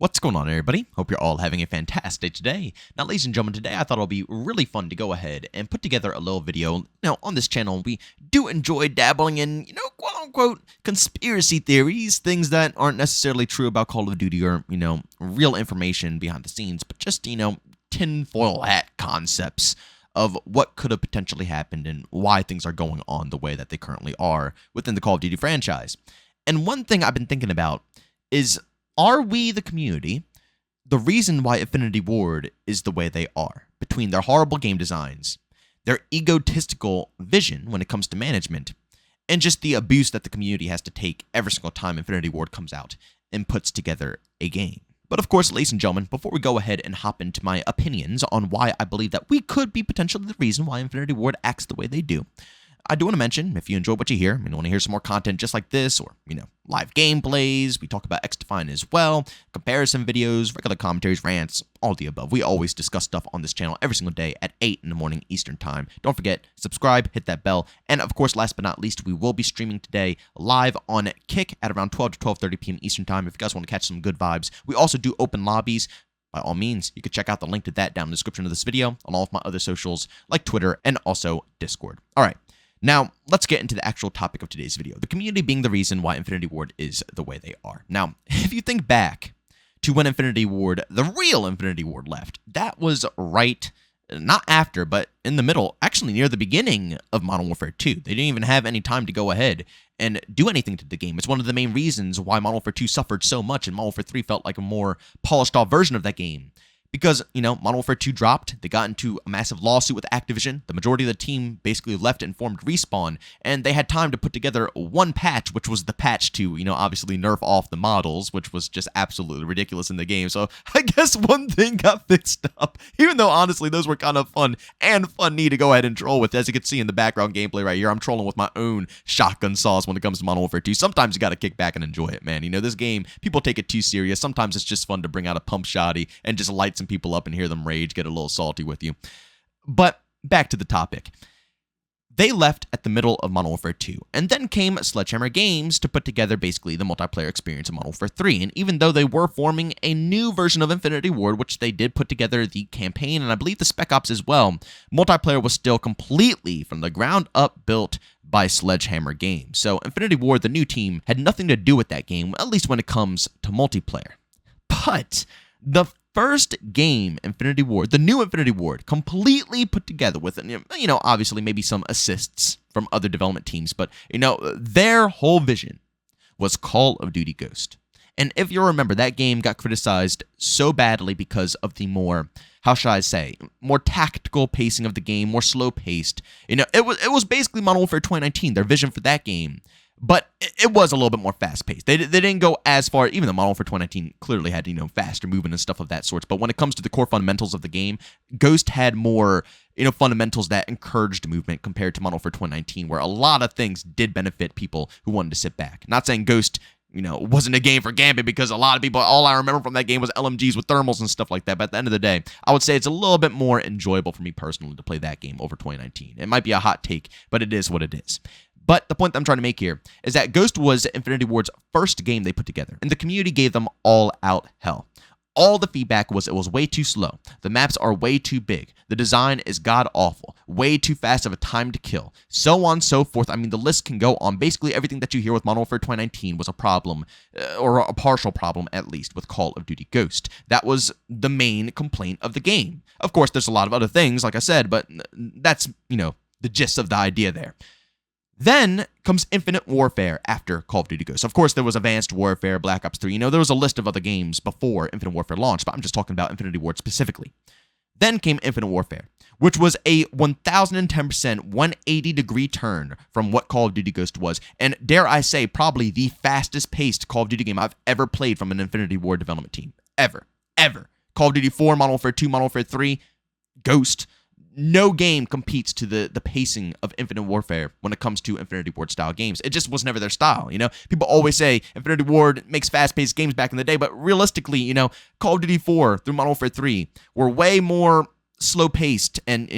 What's going on, everybody? Hope you're all having a fantastic day today. Now, ladies and gentlemen, today I thought it'll be really fun to go ahead and put together a little video. Now, on this channel, we do enjoy dabbling in, quote-unquote conspiracy theories, things that aren't necessarily true about Call of Duty or, real information behind the scenes, but just, tinfoil hat concepts of what could have potentially happened and why things are going on the way that they currently are within the Call of Duty franchise. And one thing I've been thinking about is, are we, the community, the reason why Infinity Ward is the way they are? Between their horrible game designs, their egotistical vision when it comes to management, and just the abuse that the community has to take every single time Infinity Ward comes out and puts together a game. But of course, ladies and gentlemen, before we go ahead and hop into my opinions on why I believe that we could be potentially the reason why Infinity Ward acts the way they do, I do want to mention, if you enjoy what you hear and want to hear some more content just like this, or, live gameplays, we talk about XDefiant as well, comparison videos, regular commentaries, rants, all the above. We always discuss stuff on this channel every single day at 8 in the morning Eastern Time. Don't forget, subscribe, hit that bell, and of course, last but not least, we will be streaming today live on Kick at around 12 to 12:30 p.m. Eastern Time if you guys want to catch some good vibes. We also do open lobbies. By all means, you can check out the link to that down in the description of this video, on all of my other socials like Twitter and also Discord. All right. Now, let's get into the actual topic of today's video, the community being the reason why Infinity Ward is the way they are. Now, if you think back to when Infinity Ward, the real Infinity Ward, left, that was right, not after, but in the middle, actually near the beginning of Modern Warfare 2. They didn't even have any time to go ahead and do anything to the game. It's one of the main reasons why Modern Warfare 2 suffered so much, and Modern Warfare 3 felt like a more polished-off version of that game. Because, Modern Warfare 2 dropped, they got into a massive lawsuit with Activision, the majority of the team basically left and formed Respawn, and they had time to put together one patch, which was the patch to, obviously nerf off the models, which was just absolutely ridiculous in the game. So I guess one thing got fixed up, even though honestly those were kind of fun and funny to go ahead and troll with. As you can see in the background gameplay right here, I'm trolling with my own shotgun saws when it comes to Modern Warfare 2. Sometimes you got to kick back and enjoy it, man. This game, people take it too serious. Sometimes it's just fun to bring out a pump shotty and just light some people up and hear them rage, get a little salty with you. But back to the topic. They left at the middle of Modern Warfare 2, and then came Sledgehammer Games to put together basically the multiplayer experience of Modern Warfare 3. And even though they were forming a new version of Infinity Ward, which they did put together the campaign and I believe the Spec Ops as well, multiplayer was still completely from the ground up built by Sledgehammer Games. So Infinity Ward, the new team, had nothing to do with that game, at least when it comes to multiplayer. But the first game, Infinity Ward, the new Infinity Ward, completely put together with, obviously maybe some assists from other development teams, but, their whole vision was Call of Duty Ghost. And if you remember, that game got criticized so badly because of the more, how should I say, more tactical pacing of the game, more slow-paced. It was basically Modern Warfare 2019, their vision for that game. But it was a little bit more fast-paced. They didn't go as far, even though Modern Warfare 2019 clearly had, faster movement and stuff of that sort. But when it comes to the core fundamentals of the game, Ghost had more, fundamentals that encouraged movement compared to Modern Warfare 2019, where a lot of things did benefit people who wanted to sit back. Not saying Ghost, wasn't a game for Gambit, because a lot of people, all I remember from that game was LMGs with thermals and stuff like that. But at the end of the day, I would say it's a little bit more enjoyable for me personally to play that game over 2019. It might be a hot take, but it is what it is. But the point that I'm trying to make here is that Ghost was Infinity Ward's first game they put together, and the community gave them all-out hell. All the feedback was it was way too slow, the maps are way too big, the design is god-awful, way too fast of a time to kill, so on and so forth. I mean, the list can go on. Basically, everything that you hear with Modern Warfare 2019 was a problem, or a partial problem at least, with Call of Duty Ghost. That was the main complaint of the game. Of course, there's a lot of other things, like I said, but that's, the gist of the idea there. Then comes Infinite Warfare after Call of Duty Ghost. Of course, there was Advanced Warfare, Black Ops 3. There was a list of other games before Infinite Warfare launched, but I'm just talking about Infinity Ward specifically. Then came Infinite Warfare, which was a 1,010% 180-degree turn from what Call of Duty Ghost was, and dare I say, probably the fastest-paced Call of Duty game I've ever played from an Infinity Ward development team. Ever. Call of Duty 4, Modern Warfare 2, Modern Warfare 3, Ghost. No game competes to the pacing of Infinite Warfare when it comes to Infinity Ward style games. It just was never their style, People always say Infinity Ward makes fast-paced games back in the day, but realistically, Call of Duty 4 through Modern Warfare 3 were way more slow-paced and,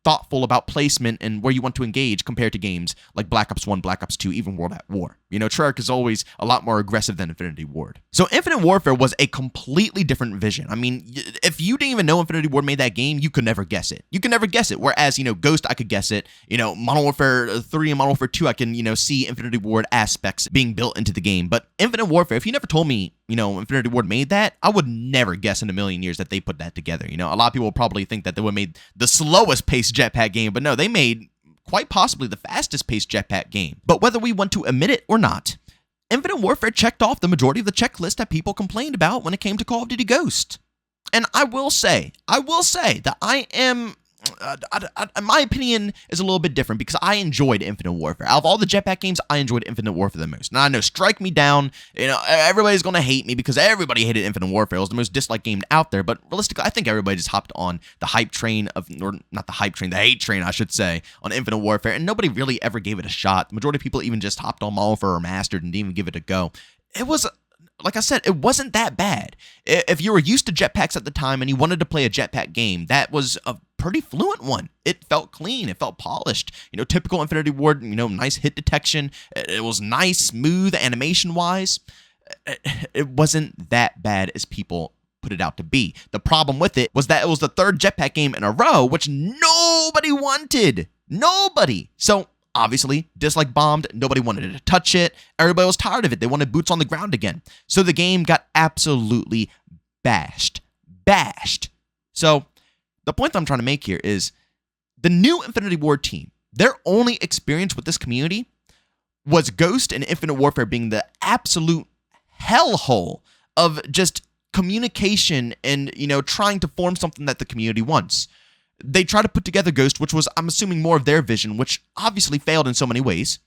thoughtful about placement and where you want to engage compared to games like Black Ops 1, Black Ops 2, even World at War. Treyarch is always a lot more aggressive than Infinity Ward. So Infinite Warfare was a completely different vision. I mean, if you didn't even know Infinity Ward made that game, you could never guess it. You could never guess it. Whereas, Ghost, I could guess it. Modern Warfare 3 and Modern Warfare 2, I can, see Infinity Ward aspects being built into the game. But Infinite Warfare, if you never told me, Infinity Ward made that, I would never guess in a million years that they put that together. A lot of people will probably think that they would have made the slowest paced jetpack game, but no, they made quite possibly the fastest paced jetpack game. But whether we want to admit it or not, Infinite Warfare checked off the majority of the checklist that people complained about when it came to Call of Duty Ghost. And I will say that I am, my opinion is a little bit different because I enjoyed Infinite Warfare. Out of all the jetpack games, I enjoyed Infinite Warfare the most. Now, I know, strike me down, everybody's going to hate me because everybody hated Infinite Warfare. It was the most disliked game out there, but realistically, I think everybody just hopped on the hype train or not the hype train, the hate train, I should say, on Infinite Warfare, and nobody really ever gave it a shot. The majority of people even just hopped on Modern Warfare Remastered and didn't even give it a go. It was, like I said, it wasn't that bad. If you were used to jetpacks at the time and you wanted to play a jetpack game, that was a pretty fluent one. It felt clean. It felt polished. Typical Infinity Ward, nice hit detection. It was nice, smooth animation-wise. It wasn't that bad as people put it out to be. The problem with it was that it was the third jetpack game in a row, which nobody wanted. Nobody. So, obviously, dislike bombed. Nobody wanted to touch it. Everybody was tired of it. They wanted boots on the ground again. So the game got absolutely bashed. So the point that I'm trying to make here is the new Infinity Ward team, their only experience with this community was Ghost and Infinite Warfare being the absolute hellhole of just communication and, trying to form something that the community wants. They tried to put together Ghost, which was, I'm assuming, more of their vision, which obviously failed in so many ways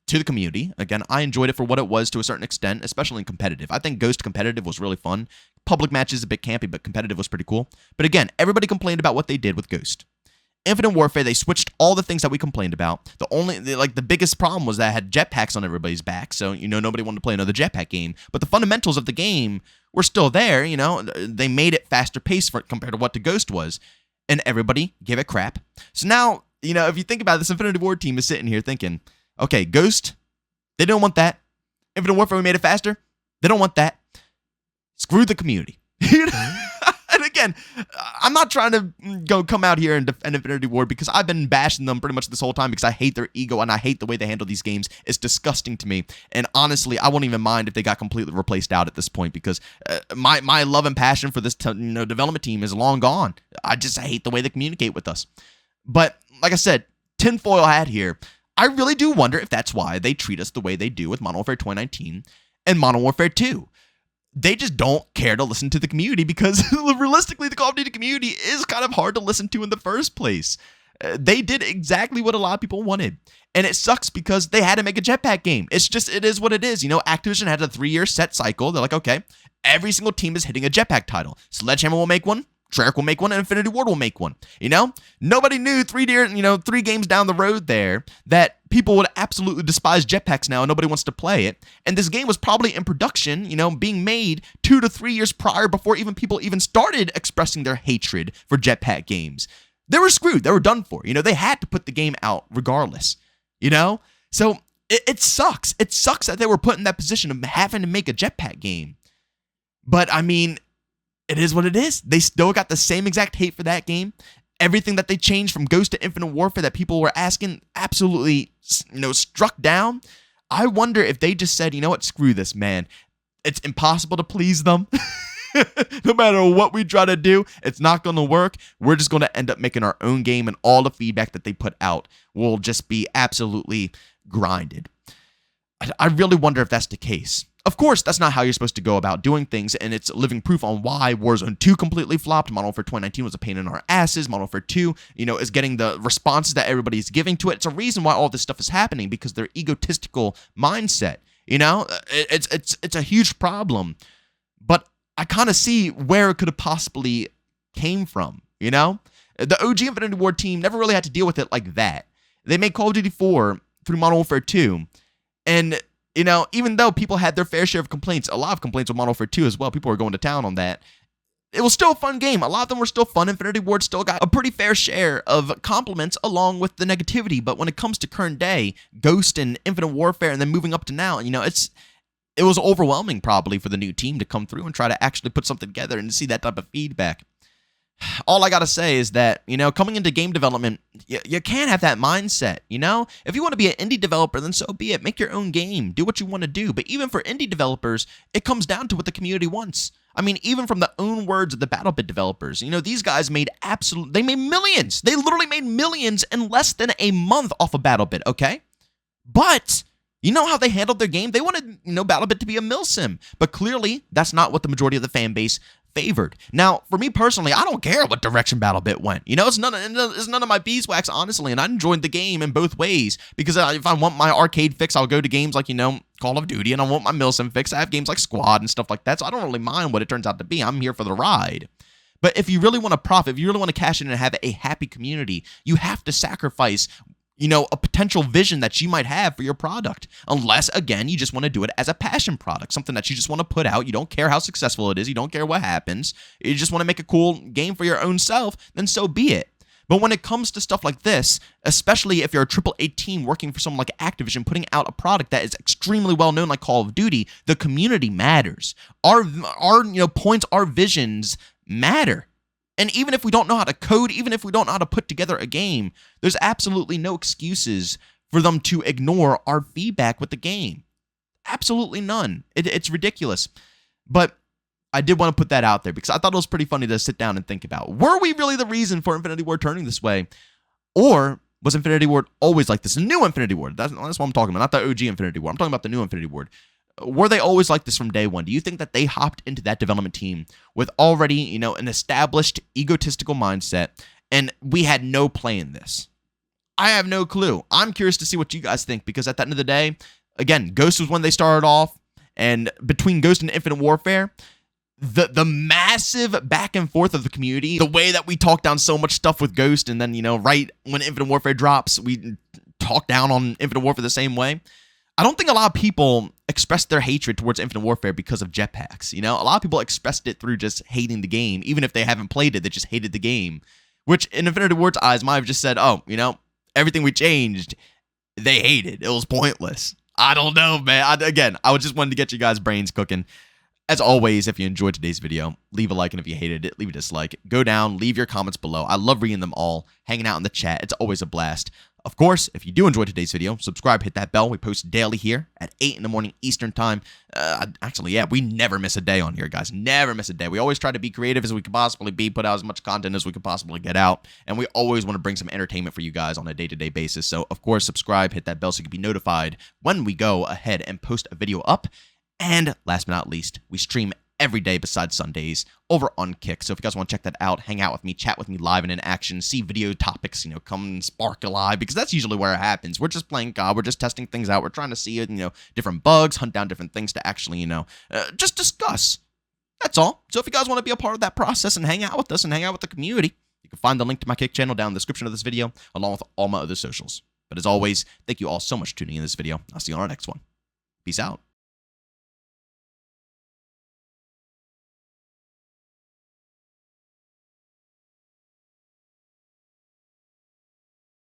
to the community. Again, I enjoyed it for what it was to a certain extent, especially in competitive. I think Ghost competitive was really fun. Public matches a bit campy, but competitive was pretty cool. But again, everybody complained about what they did with Ghost. Infinite Warfare, they switched all the things that we complained about. The biggest problem was that it had jetpacks on everybody's back, so, nobody wanted to play another jetpack game. But the fundamentals of the game were still there, They made it faster paced compared to what the Ghost was. And everybody gave it crap. So now, if you think about it, this Infinity Ward team is sitting here thinking, okay, Ghost, they don't want that. Infinite Warfare, we made it faster. They don't want that. Screw the community. And again, I'm not trying to come out here and defend Infinity Ward because I've been bashing them pretty much this whole time because I hate their ego and I hate the way they handle these games. It's disgusting to me. And honestly, I won't even mind if they got completely replaced out at this point because my love and passion for this development team is long gone. I hate the way they communicate with us. But like I said, tinfoil hat here. I really do wonder if that's why they treat us the way they do with Modern Warfare 2019 and Modern Warfare 2. They just don't care to listen to the community because realistically, the Call of Duty community is kind of hard to listen to in the first place. They did exactly what a lot of people wanted. And it sucks because they had to make a jetpack game. It is what it is. Activision had a 3-year set cycle. They're like, okay, every single team is hitting a jetpack title. Sledgehammer will make one. Treyarch will make one, and Infinity Ward will make one. Nobody knew 3 games down the road there that people would absolutely despise jetpacks now, and nobody wants to play it. And this game was probably in production, being made 2 to 3 years prior before people even started expressing their hatred for jetpack games. They were screwed. They were done for. They had to put the game out regardless. So it sucks. It sucks that they were put in that position of having to make a jetpack game. But I mean, it is what it is. They still got the same exact hate for that game. Everything that they changed from Ghost to Infinite Warfare that people were asking absolutely, struck down. I wonder if they just said, what, screw this, man. It's impossible to please them. No matter what we try to do, it's not going to work. We're just going to end up making our own game, and all the feedback that they put out will just be absolutely grinded. I really wonder if that's the case. Of course, that's not how you're supposed to go about doing things, and it's living proof on why Warzone 2 completely flopped. Modern Warfare 2019 was a pain in our asses. Modern Warfare 2, is getting the responses that everybody's giving to it. It's a reason why all this stuff is happening, because their egotistical mindset, it's a huge problem. But I kind of see where it could have possibly came from, The OG Infinity Ward team never really had to deal with it like that. They made Call of Duty 4 through Modern Warfare 2, and even though people had their fair share of complaints, a lot of complaints with Modern Warfare 2 as well, people were going to town on that. it was still a fun game. A lot of them were still fun. Infinity Ward still got a pretty fair share of compliments along with the negativity. But when it comes to current day, Ghost and Infinite Warfare, and then moving up to now, it was overwhelming probably for the new team to come through and try to actually put something together and see that type of feedback. All I got to say is that, coming into game development, you can't have that mindset, If you want to be an indie developer, then so be it. Make your own game. Do what you want to do. But even for indie developers, it comes down to what the community wants. I mean, even from the own words of the BattleBit developers, these guys they made millions. They literally made millions in less than a month off of BattleBit, okay? But you know how they handled their game? They wanted, BattleBit to be a milsim. But clearly, that's not what the majority of the fan base favored. Now, for me personally, I don't care what direction BattleBit went. It's none of my beeswax, honestly, and I enjoyed the game in both ways, because if I want my arcade fix, I'll go to games like, Call of Duty, and I want my milsim fix. I have games like Squad and stuff like that, so I don't really mind what it turns out to be. I'm here for the ride. But if you really want to profit, if you really want to cash in and have a happy community, you have to sacrifice a potential vision that you might have for your product. Unless, again, you just want to do it as a passion product, something that you just want to put out. You don't care how successful it is. You don't care what happens. You just want to make a cool game for your own self, then so be it. But when it comes to stuff like this, especially if you're a AAA team working for someone like Activision, putting out a product that is extremely well known like Call of Duty, the community matters. Our points, our visions matter. And even if we don't know how to code, even if we don't know how to put together a game, there's absolutely no excuses for them to ignore our feedback with the game. Absolutely none. It's ridiculous. But I did want to put that out there because I thought it was pretty funny to sit down and think about. Were we really the reason for Infinity Ward turning this way? Or was Infinity Ward always like this? A new Infinity Ward. That's what I'm talking about, not the OG Infinity Ward. I'm talking about the new Infinity Ward. Were they always like this from day one? Do you think that they hopped into that development team with already, an established egotistical mindset, and we had no play in this? I have no clue. I'm curious to see what you guys think, because at the end of the day, again, Ghost was when they started off, and between Ghost and Infinite Warfare, the massive back and forth of the community, the way that we talk down so much stuff with Ghost, and then, right when Infinite Warfare drops, we talk down on Infinite Warfare the same way. I don't think a lot of people expressed their hatred towards Infinite Warfare because of jetpacks. A lot of people expressed it through just hating the game. Even if they haven't played it, they just hated the game. Which, in Infinity Ward's eyes, might have just said, oh, everything we changed, they hated. It was pointless. I don't know, man. I just wanted to get you guys' brains cooking. As always, if you enjoyed today's video, leave a like, and if you hated it, leave a dislike. Go down, leave your comments below. I love reading them all, hanging out in the chat. It's always a blast. Of course, if you do enjoy today's video, subscribe, hit that bell. We post daily here at 8 in the morning Eastern time. We never miss a day on here, guys. Never miss a day. We always try to be creative as we can possibly be, put out as much content as we can possibly get out, and we always want to bring some entertainment for you guys on a day-to-day basis. So, of course, subscribe, hit that bell so you can be notified when we go ahead and post a video up. And last but not least, we stream every day besides Sundays over on Kick. So if you guys want to check that out, hang out with me, chat with me live and in action, see video topics, come and spark live, because that's usually where it happens. We're just playing God. We're just testing things out. We're trying to see, different bugs, hunt down different things to actually, just discuss. That's all. So if you guys want to be a part of that process and hang out with us and hang out with the community, you can find the link to my Kick channel down in the description of this video, along with all my other socials. But as always, thank you all so much for tuning in this video. I'll see you on our next one. Peace out.